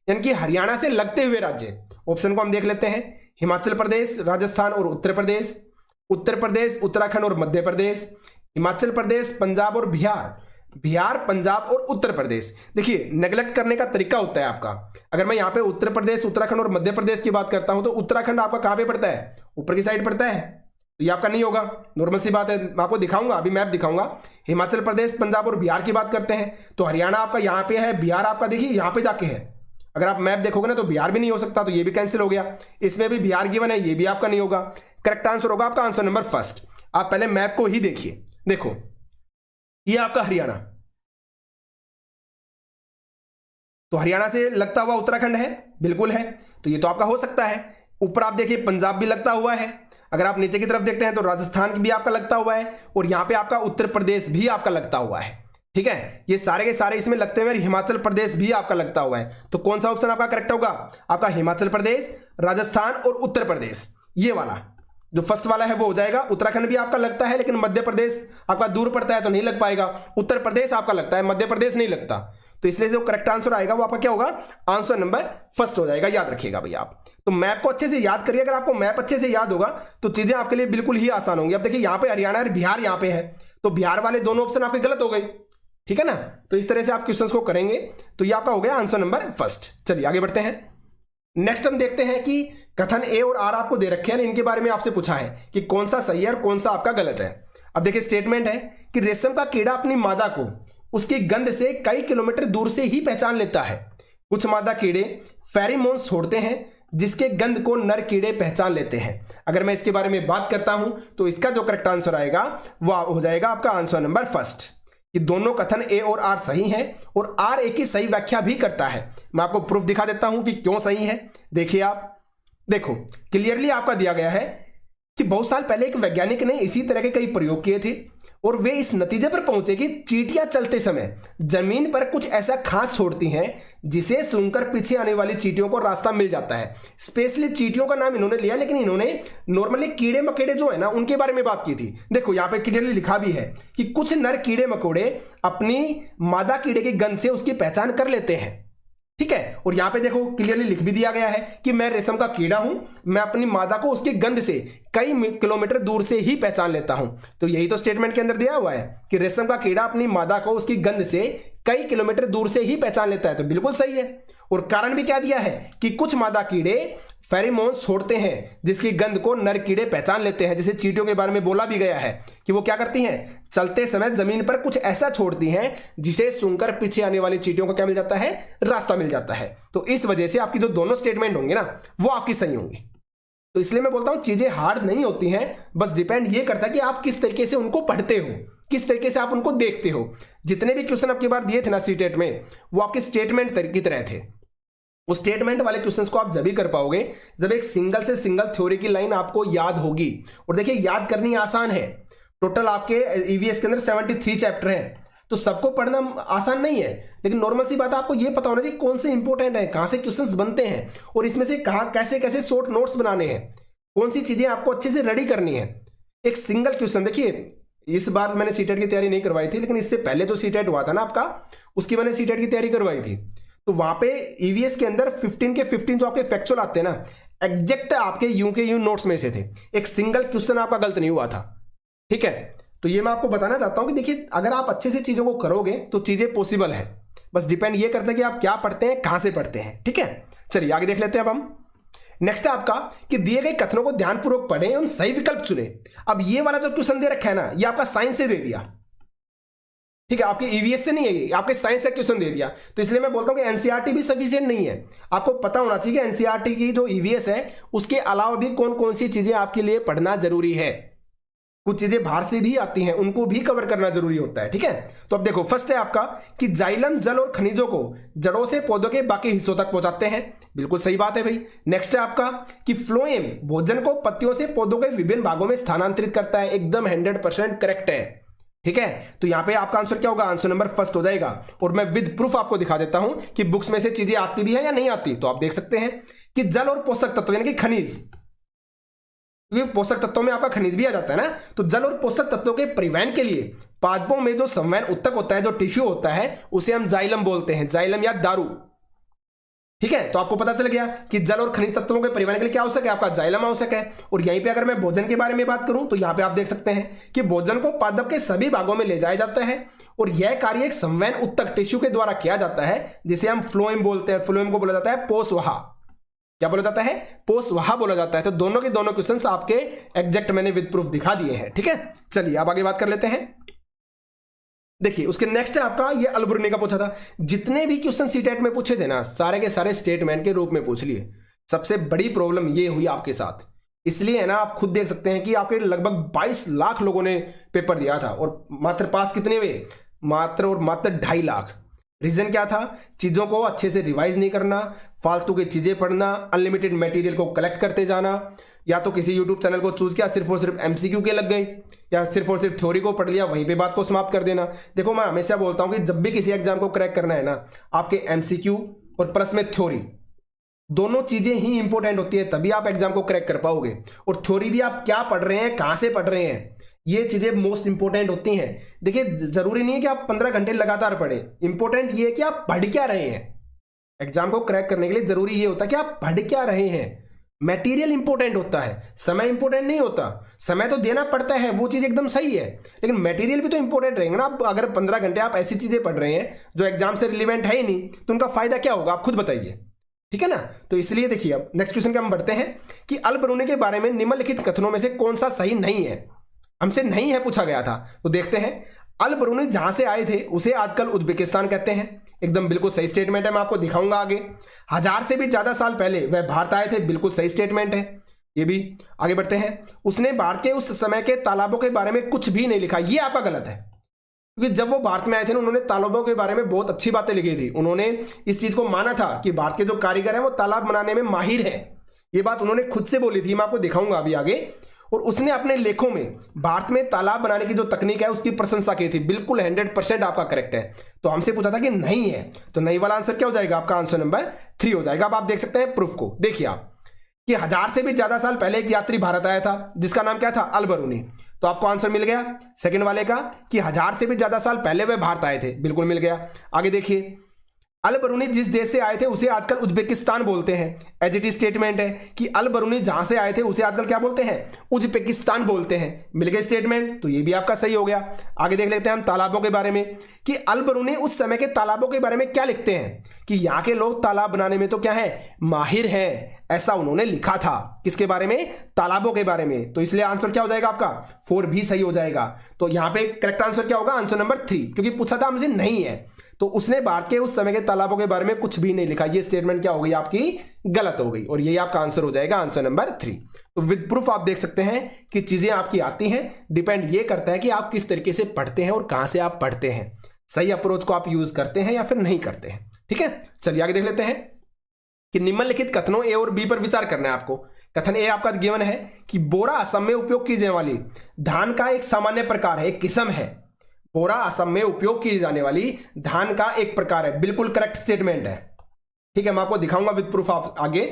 यानी कि हरियाणा से लगते हुए राज्य। ऑप्शन को हम देख लेते हैं। हिमाचल प्रदेश, राजस्थान और उत्तर प्रदेश, उत्तर प्रदेश, उत्तराखंड और मध्य प्रदेश, हिमाचल प्रदेश, पंजाब और बिहार, बिहार, पंजाब और उत्तर प्रदेश। देखिए नेग्लेक्ट करने का तरीका होता है आपका, अगर मैं यहाँ पे उत्तर प्रदेश, उत्तराखंड और मध्य प्रदेश की बात करता हूं तो उत्तराखंड आपका कहां पे पड़ता है, ऊपर की साइड पड़ता है, तो ये आपका नहीं होगा, नॉर्मल सी बात है। मैं आपको दिखाऊंगा, अभी मैप दिखाऊंगा। हिमाचल प्रदेश, पंजाब और बिहार की बात करते हैं तो हरियाणा आपका यहाँ पे है, बिहार आपका देखिए यहाँ पे जाके है। अगर आप मैप देखोगे ना तो बिहार भी नहीं हो सकता, तो ये भी कैंसिल हो गया। इसमें भी बिहार गिवन है, ये भी आपका नहीं होगा। करेक्ट आंसर होगा आपका आंसर नंबर फर्स्ट। आप पहले मैप को ही देखिए, देखो ये आपका हरियाणा, तो हरियाणा से लगता हुआ उत्तराखंड है, बिल्कुल है, तो ये तो आपका हो सकता है। ऊपर आप देखिए पंजाब भी लगता हुआ है, अगर आप नीचे की तरफ देखते हैं तो राजस्थान भी आपका लगता हुआ है, और यहां पे आपका उत्तर प्रदेश भी आपका लगता हुआ है। ठीक है, ये सारे के सारे इसमें लगते हुए हिमाचल प्रदेश भी आपका लगता हुआ है। तो कौन सा ऑप्शन आपका करेक्ट होगा, आपका हिमाचल प्रदेश, राजस्थान और उत्तर प्रदेश, ये वाला जो फर्स्ट वाला है वो हो जाएगा। उत्तराखंड भी आपका लगता है, लेकिन मध्य प्रदेश आपका दूर पड़ता है तो नहीं लग पाएगा। उत्तर प्रदेश आपका लगता है, मध्य प्रदेश नहीं लगता, तो इसलिए जो करेक्ट आंसर आएगा वो आपका क्या होगा, आंसर नंबर फर्स्ट हो जाएगा। याद रखिएगा भैया आप, तो मैप को अच्छे से याद करिए। अगर आपको मैप अच्छे से याद होगा तो चीजें आपके लिए बिल्कुल ही आसान होंगी। अब देखिए यहाँ पे हरियाणा और बिहार यहाँ पे है, तो बिहार वाले दोनों ऑप्शन आपके गलत हो गए, ठीक है ना। तो इस तरह से आप क्वेश्चंस को करेंगे तो ये आपका हो गया आंसर नंबर फर्स्ट। चलिए आगे बढ़ते हैं। नेक्स्ट हम देखते हैं कि कथन ए और आर आपको दे रखे हैं, इनके बारे में आपसे पूछा है कि कौन सा सही है और कौन सा आपका गलत है। अब देखिए स्टेटमेंट है कि रेशम का कीड़ा अपनी मादा को उसकी गंध से कई किलोमीटर दूर से ही पहचान लेता है। कुछ मादा कीड़े फेरोमोन्स छोड़ते हैं जिसके गंध को नर कीड़े पहचान लेते हैं। अगर मैं इसके बारे में बात करता हूं तो इसका जो करेक्ट आंसर आएगा वह हो जाएगा आपका आंसर नंबर फर्स्ट, कि दोनों कथन ए और आर सही हैं और आर ए की सही व्याख्या भी करता है। मैं आपको प्रूफ दिखा देता हूं कि क्यों सही है। देखिए आप, देखो क्लियरली आपका दिया गया है कि बहुत साल पहले एक वैज्ञानिक ने इसी तरह के कई प्रयोग किए थे और वे इस नतीजे पर पहुंचे कि चींटियां चलते समय जमीन पर कुछ ऐसा खास छोड़ती हैं जिसे सूंघकर पीछे आने वाली चींटियों को रास्ता मिल जाता है। स्पेशली चींटियों का नाम इन्होंने लिया, लेकिन इन्होंने नॉर्मली कीड़े मकोड़े जो है ना उनके बारे में बात की थी। देखो यहाँ पे क्लियरली लिखा भी है कि कुछ नर कीड़े मकोड़े अपनी मादा कीड़े की गंध से उसकी पहचान कर लेते हैं। ठीक है, और यहां पे देखो क्लियरली लिख भी दिया गया है कि मैं रेशम का कीड़ा हूं, मैं अपनी मादा को उसकी गंध से कई किलोमीटर दूर से ही पहचान लेता हूं। तो यही तो स्टेटमेंट के अंदर दिया हुआ है कि रेशम का कीड़ा अपनी मादा को उसकी गंध से कई किलोमीटर दूर से ही पहचान लेता है, तो बिल्कुल सही है। और कारण भी क्या दिया है कि कुछ मादा कीड़े फेरोमोन्स छोड़ते हैं जिसकी गंध को नर कीड़े पहचान लेते हैं। जैसे चींटियों के बारे में बोला भी गया है कि वो क्या करती हैं, चलते समय जमीन पर कुछ ऐसा छोड़ती हैं जिसे सूंघकर पीछे आने वाली चींटियों को क्या मिल जाता है, रास्ता मिल जाता है। तो इस वजह से आपकी जो दोनों स्टेटमेंट होंगे ना वो आपकी सही होंगी। तो इसलिए मैं बोलता हूं चीजें हार्ड नहीं होती हैं, बस डिपेंड ये करता है कि आप किस तरीके से उनको पढ़ते हो, किस तरीके से आप उनको देखते हो। जितने भी क्वेश्चन आपकी बार दिए थे ना सीटेट में वो आपके स्टेटमेंट की तरह थे। उस स्टेटमेंट वाले क्वेश्चंस को आप जब भी कर पाओगे जब एक सिंगल से सिंगल थ्योरी की लाइन आपको याद होगी। और देखिए याद करनी आसान है, टोटल आपके ईवीएस के अंदर 73 चैप्टर हैं, तो सबको पढ़ना आसान नहीं है, लेकिन नॉर्मल सी बात है आपको ये पता होना चाहिए कौन से इंपॉर्टेंट है, कहां से क्वेश्चंस बनते हैं और इसमें से कहां कैसे कैसे शॉर्ट नोट्स बनाने हैं, कौन सी चीजें आपको अच्छे से रेडी करनी है। एक सिंगल क्वेश्चन देखिए, इस बार मैंने सीटेट की तैयारी नहीं करवाई थी, लेकिन इससे पहले जो सीटेट हुआ था ना आपका, उसकी मैंने सीटेट की तैयारी करवाई थी। तो वहां पे ईवीएस के अंदर 15 के 15 जो आपके फैक्चुअल आते हैं ना, एग्जैक्ट आपके यूं के यूं नोट्स में से थे, एक सिंगल क्वेश्चन आपका गलत नहीं हुआ था। ठीक है, तो ये मैं आपको बताना चाहता हूं कि देखिए अगर आप अच्छे से चीजों को करोगे तो चीजें पॉसिबल है, बस डिपेंड ये करता है कि आप क्या पढ़ते हैं, कहां से पढ़ते हैं। ठीक है, चलिए आगे देख लेते हैं। अब हम नेक्स्ट है आपका कि दिए गए कथनों को ध्यानपूर्वक पढ़ें एवं सही विकल्प चुने। अब ये वाला जो क्वेश्चन दे रखा है ना, ये आपका साइंस से दे दिया। ठीक है, आपके ईवीएस से नहीं है, ये आपके साइंस से क्वेश्चन दे दिया। तो इसलिए मैं बोलता हूं कि एनसीईआरटी भी सफिशिएंट नहीं है। आपको पता होना चाहिए कि एनसीईआरटी की जो ईवीएस है उसके अलावा भी कौन कौन सी चीजें आपके लिए पढ़ना जरूरी है। कुछ चीजें बाहर से भी आती हैं, उनको भी कवर करना जरूरी होता है। ठीक है, तो अब देखो फर्स्ट है आपका कि जाइलम जल और खनिजों को जड़ों से पौधों के बाकी हिस्सों तक पहुंचाते हैं। बिल्कुल सही बात है भाई। नेक्स्ट है आपका कि फ्लोएम भोजन को पत्तियों से पौधों के विभिन्न भागों में स्थानांतरित करता है। एकदम 100% करेक्ट है। ठीक है, तो यहां पे आपका आंसर क्या होगा, आंसर नंबर फर्स्ट हो जाएगा। और मैं विद प्रूफ आपको दिखा देता हूं कि बुक्स में से चीजें आती भी है या नहीं आती। तो आप देख सकते हैं कि जल और पोषक तत्व यानी कि खनिज, क्योंकि पोषक तत्वों में आपका खनिज भी आ जाता है ना, तो जल और पोषक तत्वों के परिवहन के लिए पादपों में जो संवहन उत्तक होता है, जो टिश्यू होता है, उसे हम जाइलम बोलते हैं, जाइलम या दारू। ठीक है, तो आपको पता चल गया कि जल और खनिज तत्वों के परिवहन के लिए क्या आवश्यक है, आपका जाइलम आवश्यक है। और यहीं पे अगर मैं भोजन के बारे में बात करूं तो यहां पे आप देख सकते हैं कि भोजन को पादप के सभी भागों में ले जाया जाता है और यह कार्य एक संवहन उत्तक टिश्यू के द्वारा किया जाता है, जिसे हम फ्लोएम बोलते हैं। फ्लोएम को बोला जाता है पोषवाहा। क्या बोला जाता है? पोषवाहा बोला जाता है। तो दोनों के दोनों क्वेश्चंस आपके एग्जैक्ट मैंने विद प्रूफ दिखा दिए हैं। ठीक है, चलिए अब आगे बात कर लेते हैं। देखिए उसके नेक्स्ट है आपका ये अलबरूनी का पूछा था। जितने भी क्वेश्चन सीटेट में पूछे थे ना, सारे के सारे स्टेटमेंट के रूप में पूछ लिए। सबसे बड़ी प्रॉब्लम ये हुई आपके साथ, इसलिए है ना, आप खुद देख सकते हैं कि आपके लगभग 22 लाख लोगों ने पेपर दिया था और मात्र पास कितने हुए? मात्र और मात्र 2.5 लाख। रीजन क्या था? चीजों को अच्छे से रिवाइज नहीं करना, फालतू की चीजें पढ़ना, अनलिमिटेड मटेरियल को कलेक्ट करते जाना, या तो किसी यूट्यूब चैनल को चूज किया सिर्फ और सिर्फ एमसीक्यू के लग गए, या सिर्फ और सिर्फ थ्योरी को पढ़ लिया, वहीं पे बात को समाप्त कर देना। देखो मैं हमेशा बोलता हूं कि जब भी किसी एग्जाम को क्रैक करना है ना, आपके एमसीक्यू और प्लस में थ्योरी दोनों चीजें ही इंपॉर्टेंट होती है, तभी आप एग्जाम को क्रैक कर पाओगे। और थ्योरी भी आप क्या पढ़ रहे हैं, कहां से पढ़ रहे हैं, ये चीजें मोस्ट इंपॉर्टेंट होती हैं। देखिए जरूरी नहीं है कि आप 15 घंटे लगातार पढ़ें, इंपॉर्टेंट ये है कि आप पढ़ क्या रहे हैं। एग्जाम को क्रैक करने के लिए जरूरी ये होता है कि आप पढ़ क्या रहे हैं। मटेरियल इंपॉर्टेंट होता है, समय इंपॉर्टेंट नहीं होता। समय तो देना पड़ता है, वो चीज एकदम सही है, लेकिन मटेरियल भी तो इंपॉर्टेंट रहेंगे ना। आप अगर 15 घंटे आप ऐसी चीजें पढ़ रहे हैं जो एग्जाम से रिलेवेंट है ही नहीं, तो उनका फायदा क्या होगा, आप खुद बताइए। ठीक है ना, तो इसलिए देखिए अब नेक्स्ट क्वेश्चन के हम बढ़ते हैं कि अलबरूनी के बारे में निम्नलिखित कथनों में से कौन सा सही नहीं है। हमसे नहीं है पूछा गया था, तो देखते हैं। अलबरूनी जहां से आए थे उसे आजकल उज्बेकिस्तान कहते हैं, एकदम बिल्कुल सही स्टेटमेंट है, मैं आपको दिखाऊंगा आगे। 1000 से भी ज्यादा साल पहले वह भारत आए थे, बिल्कुल सही स्टेटमेंट है ये भी। आगे बढ़ते हैं। उसने भारत के उस समय के तालाबों के बारे में कुछ भी नहीं लिखा, ये आपका गलत है, क्योंकि जब वो भारत में आए थे ना, उन्होंने तालाबों के बारे में बहुत अच्छी बातें लिखी थी। उन्होंने इस चीज को माना था कि भारत के जो कारीगर हैं वो तालाब बनाने में माहिर हैं, ये बात उन्होंने खुद से बोली थी, मैं आपको दिखाऊंगा अभी आगे। और उसने अपने लेखों में भारत में तालाब बनाने की जो तकनीक है उसकी प्रशंसा की थी, बिल्कुल 100% आपका करेक्ट है। तो हमसे पूछा था कि नहीं है, तो नहीं वाला आंसर क्या हो जाएगा, आपका आंसर नंबर 3 हो जाएगा। अब आप देख सकते हैं प्रूफ को, देखिए आप कि 1000 से भी ज्यादा साल पहले एक यात्री भारत आया था जिसका नाम क्या था, अलबरूनी। तो आपको आंसर मिल गया सेकंड वाले का कि 1000 से भी ज्यादा साल पहले वह भारत आए थे, बिल्कुल मिल गया। आगे देखिए, अलबरूनी जिस देश से आए थे उसे आजकल उज्बेकिस्तान बोलते हैं। एज इट इज स्टेटमेंट है कि अलबरूनी जहां से आए थे उसे आजकल क्या बोलते हैं, उज्बेकिस्तान बोलते हैं। मिल गए स्टेटमेंट, तो ये भी आपका सही हो गया। आगे देख लेते हैं हम तालाबों के बारे में कि अलबरूनी उस समय के तालाबों के बारे में क्या लिखते हैं कि यहाँ के लोग तालाब बनाने में तो क्या है, माहिर हैं, ऐसा उन्होंने लिखा था। किसके बारे में, तालाबों के बारे में। तो इसलिए आंसर क्या हो जाएगा आपका 4 भी सही हो जाएगा। तो यहां पे करेक्ट आंसर क्या होगा, आंसर नंबर 3, क्योंकि पूछा था हमसे नहीं है, तो उसने भारत के उस समय के तालाबों के बारे में कुछ भी नहीं लिखा। ये स्टेटमेंट क्या हो गई आपकी, गलत हो गई, और यही आपका आंसर हो जाएगा आंसर नंबर 3। तो विद प्रूफ आप देख सकते हैं कि चीजें आपकी आती हैं, डिपेंड ये करता है कि आप किस तरीके से पढ़ते हैं और कहां से आप पढ़ते हैं, सही अप्रोच को आप यूज करते हैं या फिर नहीं करते हैं। ठीक है, चलिए आगे देख लेते हैं कि निम्नलिखित कथनों ए और बी पर विचार करना है आपको। कथन ए आपका गिवन है कि बोरा असम में उपयोग की जाने वाली धान का एक सामान्य प्रकार है, एक किस्म है। बोरा असम में उपयोग की जाने वाली धान का एक प्रकार है, बिल्कुल करेक्ट स्टेटमेंट है। ठीक है, मैं आपको दिखाऊंगा विद प्रूफ आप आगे।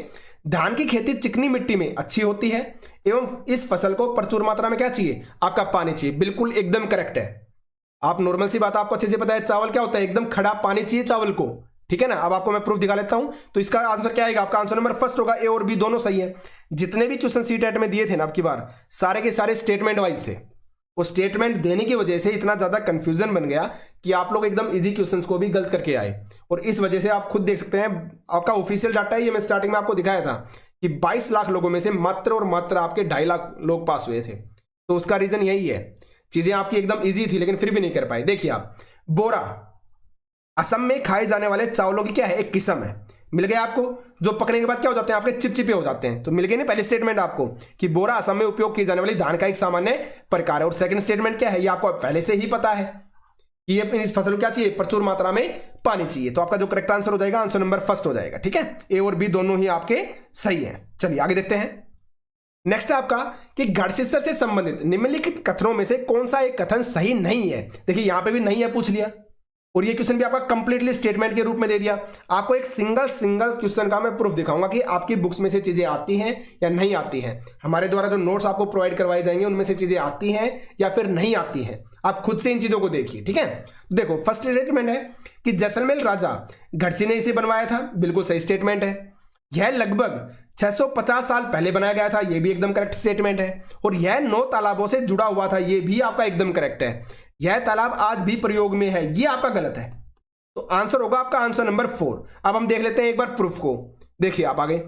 धान की खेती चिकनी मिट्टी में अच्छी होती है एवं इस फसल को प्रचुर मात्रा में क्या चाहिए, आपका पानी चाहिए, बिल्कुल एकदम करेक्ट है। आप नॉर्मल सी बात आपको अच्छे से पता है, चावल क्या होता है, एकदम खड़ा पानी चाहिए चावल को। ठीक है ना, अब आपको मैं प्रूफ दिखा लेता हूं। तो इसका आंसर क्या आएगा, आपका आंसर नंबर फर्स्ट होगा, ए और बी दोनों सही है। जितने भी क्वेश्चन सीटेट में दिए थे ना आपकी बार, सारे के सारे स्टेटमेंट वाइज थे। वो स्टेटमेंट देने की वजह से इतना ज्यादा कंफ्यूजन बन गया कि आप लोग एकदम इजी क्वेश्चंस को भी गलत करके आए, और इस वजह से आप खुद देख सकते हैं, आपका ऑफिशियल डाटा है ये, मैं स्टार्टिंग में आपको दिखाया था कि 22 लाख लोगों में से मात्र और मात्र आपके 2.5 लाख लोग पास हुए थे। तो उसका रीजन यही है, चीजें आपकी एकदम ईजी थी लेकिन फिर भी नहीं कर पाए। देखिए आप, बोरा असम में खाए जाने वाले चावलों की क्या है, एक किस्म है। मिल गया आपको, जो पकने के बाद क्या हो जाते हैं, आपके चिपचिपे हो जाते हैं। तो मिल गए ना पहले स्टेटमेंट आपको कि बोरा असम में उपयोग की जाने वाली धान का एक सामान्य प्रकार है। और सेकंड स्टेटमेंट क्या है, ये आपको पहले से ही पता है कि ये इस फसल को क्या चाहिए, प्रचुर मात्रा में पानी चाहिए। तो आपका जो करेक्ट आंसर हो जाएगा, आंसर नंबर फर्स्ट हो जाएगा। ठीक है, ए और बी दोनों ही आपके सही है। चलिए आगे देखते हैं। नेक्स्ट है आपका कि गढ़शिस्तर से संबंधित निम्नलिखित कथनों में से कौन सा एक कथन सही नहीं है। देखिए यहां पे भी नहीं है पूछ लिया, और ये क्वेश्चन भी आपका कंप्लीटली स्टेटमेंट के रूप में दे दिया। आपको एक सिंगल क्वेश्चन का मैं प्रूफ दिखाऊंगा कि आपकी बुक्स में से चीजें आती हैं या नहीं आती हैं। हमारे द्वारा जो नोट्स आपको प्रोवाइड करवाए जाएंगे उनमें से चीजें आती हैं या फिर नहीं आती हैं। आप खुद से इन चीजों को देखिए, ठीक है। देखो फर्स्ट स्टेटमेंट है कि जैसलमेर राजा घटसी ने इसे बनवाया था, बिल्कुल सही स्टेटमेंट है। यह लगभग 650 साल पहले बनाया गया था, यह भी एकदम करेक्ट स्टेटमेंट है। और यह 9 तालाबों से जुड़ा हुआ था, यह भी आपका एकदम करेक्ट है। यह तालाब आज भी प्रयोग में है, यह आपका गलत है। तो आंसर होगा आपका आंसर नंबर 4। अब हम देख लेते हैं एक बार प्रूफ को। देखिए आप आगे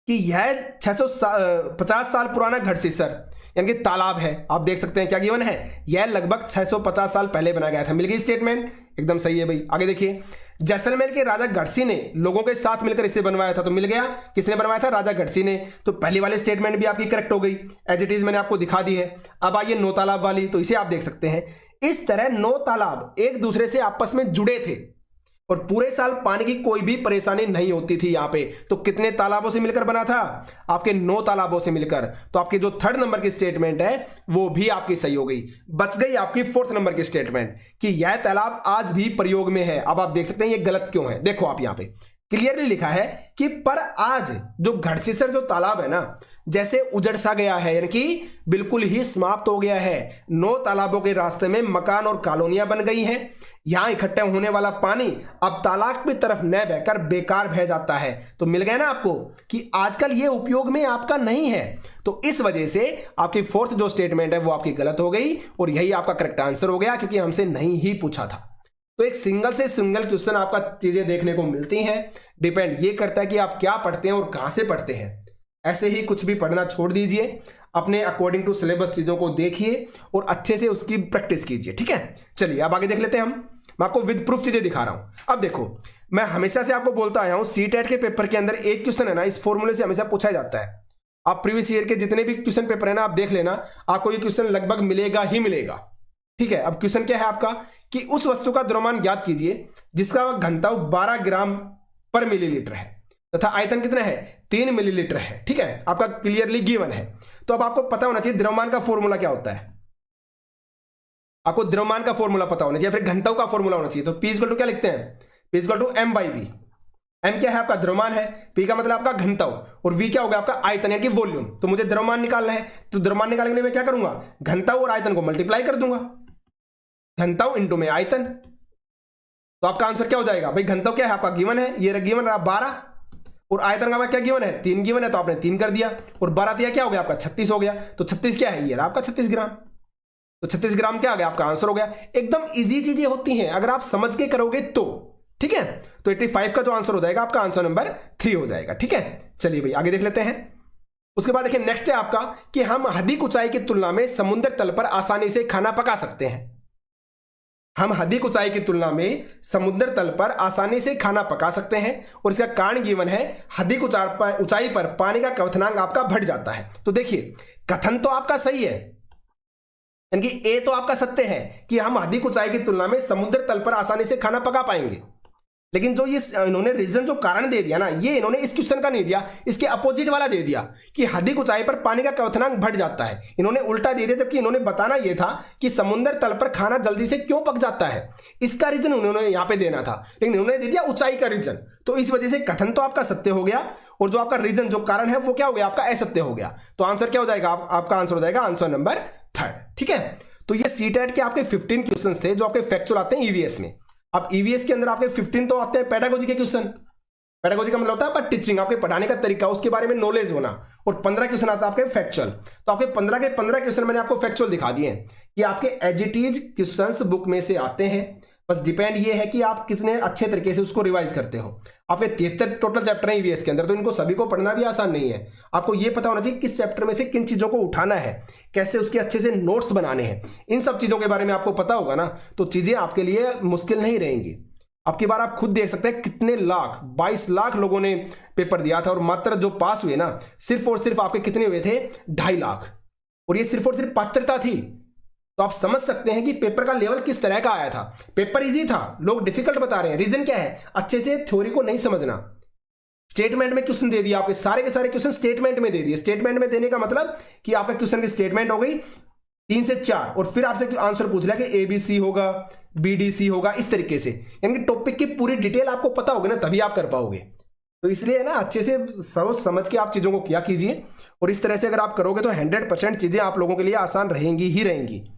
कि यह 650 साल पुराना घटसीसर यानी कि तालाब है। आप देख सकते हैं क्या गिवन है, यह लगभग 650 साल पहले बनाया गया था। मिल गई स्टेटमेंट, एकदम सही है भाई। आगे देखिए, जैसलमेर के राजा घटसी ने लोगों के साथ मिलकर इसे बनवाया था, तो मिल गया किसने बनवाया था, राजा घटसी ने। तो पहली वाली स्टेटमेंट भी आपकी करेक्ट हो गई, एज इट इज मैंने आपको दिखा दी है। अब आइए 9 तालाब वाली, तो इसे आप देख सकते हैं इस तरह 9 तालाब एक दूसरे से आपस में जुड़े थे और पूरे साल पानी की कोई भी परेशानी नहीं होती थी यहां पे। तो कितने तालाबों से मिलकर बना था, आपके 9 तालाबों से मिलकर। तो आपकी जो 3rd नंबर की स्टेटमेंट है वो भी आपकी सही हो गई। बच गई आपकी 4th नंबर की स्टेटमेंट कि यह तालाब आज भी प्रयोग में है। अब आप देख सकते हैं ये गलत क्यों है। देखो आप यहां पे क्लियरली लिखा है कि पर आज जो घटसीसर जो तालाब है ना, जैसे उजड़ सा गया है, यानी कि बिल्कुल ही समाप्त हो गया है। 9 तालाबों के रास्ते में मकान और कॉलोनियां बन गई हैं। यहां इकट्ठा होने वाला पानी अब तालाब की तरफ न बहकर बेकार बह जाता है। तो मिल गया ना आपको कि आजकल ये उपयोग में आपका नहीं है। तो इस वजह से आपकी 4th जो स्टेटमेंट है वो आपकी गलत हो गई और यही आपका करेक्ट आंसर हो गया, क्योंकि हमसे नहीं ही पूछा था। तो एक सिंगल से सिंगल क्वेश्चन आपका चीजें देखने को मिलती हैं। डिपेंड ये करता है कि आप क्या पढ़ते हैं और कहां से पढ़ते हैं। ऐसे ही कुछ भी पढ़ना छोड़ दीजिए, अपने अकॉर्डिंग टू सिलेबस चीजों को देखिए और अच्छे से उसकी प्रैक्टिस कीजिए, ठीक है। चलिए अब आगे देख लेते हैं। मैं आपको विद प्रूफ चीजें दिखा रहा हूं। अब देखो, मैं हमेशा से आपको बोलता आया हूं, सीटेट के पेपर के अंदर एक क्वेश्चन है ना, इस फॉर्मूले से हमेशा पूछा जाता है। आप प्रीवियस ईयर के जितने भी क्वेश्चन पेपर है ना, आप देख लेना, आपको ये क्वेश्चन लगभग मिलेगा ही मिलेगा, ठीक है। अब क्वेश्चन क्या है आपका कि उस वस्तु का द्रव्यमान ज्ञात कीजिए जिसका घनत्व 12 ग्राम पर मिलीलीटर है तथा आयतन कितना है, 3 मिलीलीटर है, ठीक है। आपका क्लियरली गिवन है। तो अब आपको पता होना चाहिए द्रव्यमान का फॉर्मूला क्या होता है। आपको द्रव्यमान का फॉर्मूला पता होना चाहिए, फिर घनत्व का फॉर्मूला होना चाहिए। तो P इक्वल टू क्या लिखते हैं, P equal to m/v। m क्या है आपका द्रव्यमान है, P का मतलब आपका घनत्व और V क्या होगा आपका आयतन यानी कि वॉल्यूम। तो मुझे द्रव्यमान निकालना है, तो द्रव्यमान निकालने के लिए मैं क्या करूंगा, घनत्व और आयतन को मल्टीप्लाई कर दूंगा, घनत्व इंटू में आयतन। तो आपका आंसर क्या हो जाएगा भाई, घनत्व क्या है आपका गिवन है, ये गिवन रहा 12 और आयतन का क्या गिवन है, 3 गिवन है, तो आपने 3 कर दिया और 12 दिया क्या हो गया आपका 36 हो गया। तो 36 क्या है, ये रहा आपका 36 ग्राम। तो 36 ग्राम क्या आ गया आपका आंसर हो गया। एकदम इजी चीजें होती हैं अगर आप समझ के करोगे तो, ठीक है। तो 85 का जो आंसर हो जाएगा आपका आंसर नंबर 3 हो जाएगा, ठीक है। चलिए भाई आगे देख लेते हैं। उसके बाद देखिए नेक्स्ट है आपका कि हम अधिक ऊंचाई की तुलना में समुद्र तल पर आसानी से खाना पका सकते हैं। हम अधिक ऊंचाई की तुलना में समुद्र तल पर आसानी से खाना पका सकते हैं और इसका कारण गिवन है अधिक ऊंचाई पर पानी का क्वथनांक आपका बढ़ जाता है। तो देखिए कथन तो आपका सही है, यानी कि ए तो आपका सत्य है कि हम अधिक ऊंचाई की तुलना में समुद्र तल पर आसानी से खाना पका पाएंगे, लेकिन जो ये इन्होंने रीजन जो कारण दे दिया ना, ये इन्होंने इस क्वेश्चन का नहीं दिया, इसके अपोजिट वाला दे दिया कि अधिक ऊंचाई पर पानी का क्वथनांक बढ़ जाता है। इन्होंने उल्टा दे दिया, जबकि इन्होंने बताना यह था कि समुद्र तल पर खाना जल्दी से क्यों पक जाता है, इसका रीजन उन्होंने यहां पे देना था, लेकिन इन्होंने दे दिया ऊंचाई का रीजन। तो इस वजह से कथन तो आपका सत्य हो गया और जो आपका रीजन जो कारण है वो क्या हो गया आपका असत्य हो गया। तो आंसर क्या हो जाएगा, आपका आंसर हो जाएगा आंसर नंबर 3, ठीक है। तो ये सीटेट के आपके 15 क्वेश्चन थे जो आपके फैक्चुअल आते हैं ईवीएस में। अब ईवीएस के अंदर आपके 15 तो आते हैं पेडागोजी के क्वेश्चन। पेडागोजी का मतलब होता है टीचिंग, आपके पढ़ाने का तरीका, उसके बारे में नॉलेज होना, और 15 क्वेश्चन आता है आपके फैक्चुअल। तो आपके 15 के 15 क्वेश्चन मैंने आपको फैक्चुअल दिखा दिए हैं कि आपके as it is questions book में से आते हैं। बस डिपेंड ये है कि आप कितने अच्छे तरीके से उसको रिवाइज करते हो। आपके 73 टोटल चैप्टर हैं ईवीएस के अंदर, तो इनको सभी को पढ़ना भी आसान नहीं है। आपको ये पता होना चाहिए किस चैप्टर में से किन चीजों को उठाना है, कैसे उसके अच्छे से नोट्स बनाने हैं। इन सब चीजों के बारे में आपको पता होगा ना, तो चीजें आपके लिए मुश्किल नहीं रहेंगी। अब की बार आप खुद देख सकते हैं कितने लाख, 22 लाख लोगों ने पेपर दिया था और मात्र जो पास हुए ना सिर्फ और सिर्फ आपके कितने हुए थे, 2.5 लाख। और ये सिर्फ और सिर्फ पात्रता थी। तो आप समझ सकते हैं कि पेपर का लेवल किस तरह का आया था। पेपर इजी था, लोग डिफिकल्ट बता रहे हैं। रीजन क्या है, अच्छे से थ्योरी को नहीं समझना। स्टेटमेंट में क्वेश्चन दे दिया, आपके सारे के सारे क्वेश्चन स्टेटमेंट में दे दिए। स्टेटमेंट में देने का मतलब कि आपका क्वेश्चन की स्टेटमेंट हो गई, 3 से 4, और फिर आपसे आंसर पूछ लिया कि ABC होगा, BDC होगा, इस तरीके से, यानी कि टॉपिक की पूरी डिटेल आपको पता होगी ना, तभी आप कर पाओगे। तो इसलिए है ना, अच्छे से सोच समझ के आप चीजों को किया कीजिए, और इस तरह से अगर आप करोगे तो 100% चीजें आप लोगों के लिए आसान रहेंगी ही रहेंगी।